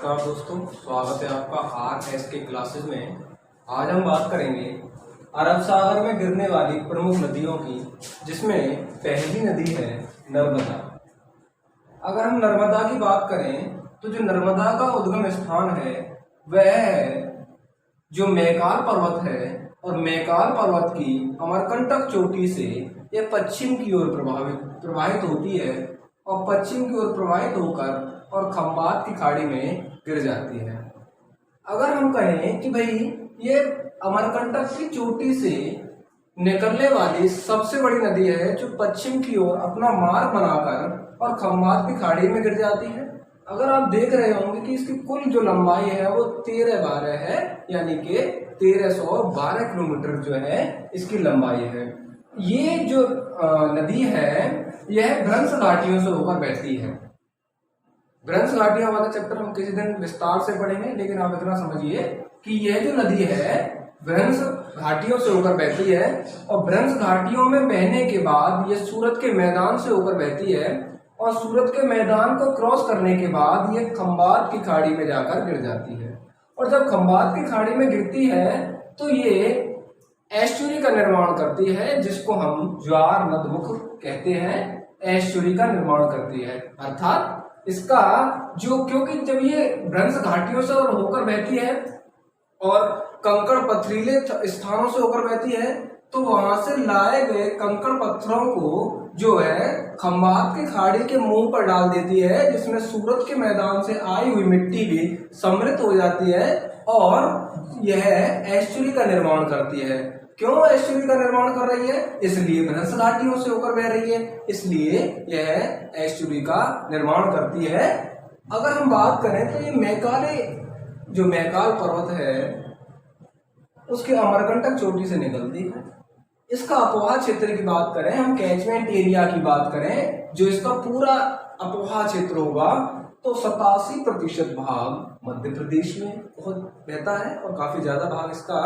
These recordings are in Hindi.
नमस्कार दोस्तों, स्वागत है आपका आरएस के क्लासेस में। आज हम बात करेंगे अरब सागर में गिरने वाली प्रमुख नदियों की, जिसमें पहली नदी है नर्मदा। अगर हम नर्मदा की बात करें तो जो नर्मदा का उद्गम स्थान है वह है जो मैकाल पर्वत है, और मैकाल पर्वत की अमरकंटक चोटी से यह पश्चिम की ओर प्रवाहित होती है और पश्चिम की ओर प्रवाहित होकर और खंबात की खाड़ी में गिर जाती है। अगर हम कहें कि भाई ये अमरकंटक की चोटी से निकलने वाली सबसे बड़ी नदी है जो पश्चिम की ओर अपना मार्ग बनाकर और खंबात की खाड़ी में गिर जाती है। अगर आप देख रहे होंगे कि इसकी कुल जो लंबाई है वो 1312 है, यानी कि 1312 किलोमीटर जो है इसकी लंबाई है। ये जो नदी है यह भ्रंश घाटियों से होकर बहती है। भ्रंश घाटियों वाला चैप्टर हम किसी दिन विस्तार से पढ़ेंगे, लेकिन आप इतना समझिए कि यह जो नदी है भ्रंश घाटियों से होकर बहती है, और भ्रंश घाटियों में बहने के बाद यह सूरत के मैदान से होकर बहती है, और सूरत के मैदान को क्रॉस करने के बाद ये खंबात की खाड़ी में जाकर गिर जाती है। और जब खंबात की खाड़ी में गिरती है तो ये एस्चुरी का निर्माण करती है, जिसको हम ज्वार नदमुख कहते हैं। एस्चुरी का निर्माण करती है, अर्थात इसका जो, क्योंकि जब ये भ्रंश घाटियों से होकर बहती है और कंकड़ पथरीले स्थानों से होकर बहती है, तो वहां से लाए गए कंकड़ पत्थरों को जो है खंबात की खाड़ी के मुंह पर डाल देती है, जिसमें सूरत के मैदान से आई हुई मिट्टी भी सम्मिलित हो जाती है और यह एस्चुरी का निर्माण करती है। क्यों एस्चुरी का निर्माण कर रही है? इसलिए भ्रंश घाटियों से होकर बह रही है, इसलिए यह एस्चुरी का निर्माण करती है। अगर हम बात करें तो ये मैकाल पर्वत है उसके अमरकंटक चोटी से निकलती है। इसका अपवाह क्षेत्र की बात करें, हम कैचमेंट एरिया की बात करें, जो इसका पूरा अपवाह क्षेत्र होगा, तो 87% भाग मध्य प्रदेश में बहुत बहता है और काफी ज्यादा भाग इसका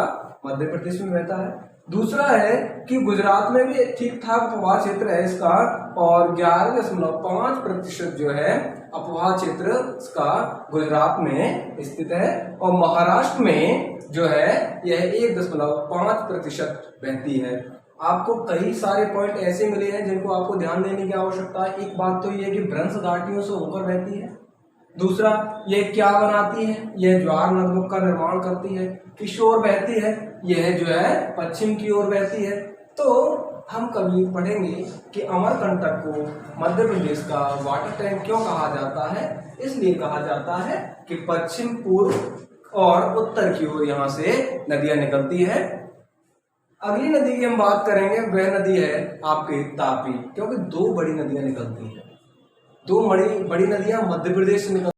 मध्य प्रदेश में बहता है। दूसरा है कि गुजरात में भी ठीक ठाक अपवाह क्षेत्र है इसका, और 11.5% जो है अपवाह क्षेत्र इसका गुजरात में स्थित है, और महाराष्ट्र में जो है यह 1.5% बहती है। आपको कई सारे पॉइंट ऐसे मिले हैं जिनको आपको ध्यान देने की आवश्यकता है। एक बात तो यह कि भ्रंश घाटियों से होकर बहती है। दूसरा, यह क्या बनाती है? यह ज्वार नदमुख का निर्माण करती है। किशोर बहती है, यह जो है पश्चिम की ओर बहती है। तो हम कभी पढ़ेंगे कि अमरकंटक को मध्य प्रदेश का वाटर टैंक क्यों कहा जाता है। इसलिए कहा जाता है कि पश्चिम, पूर्व और उत्तर की ओर यहाँ से नदियां निकलती है। अगली नदी की हम बात करेंगे, वह नदी है आपकी तापी, क्योंकि दो बड़ी नदियां निकलती हैं। दो बड़ी नदियां मध्य प्रदेश से निकलती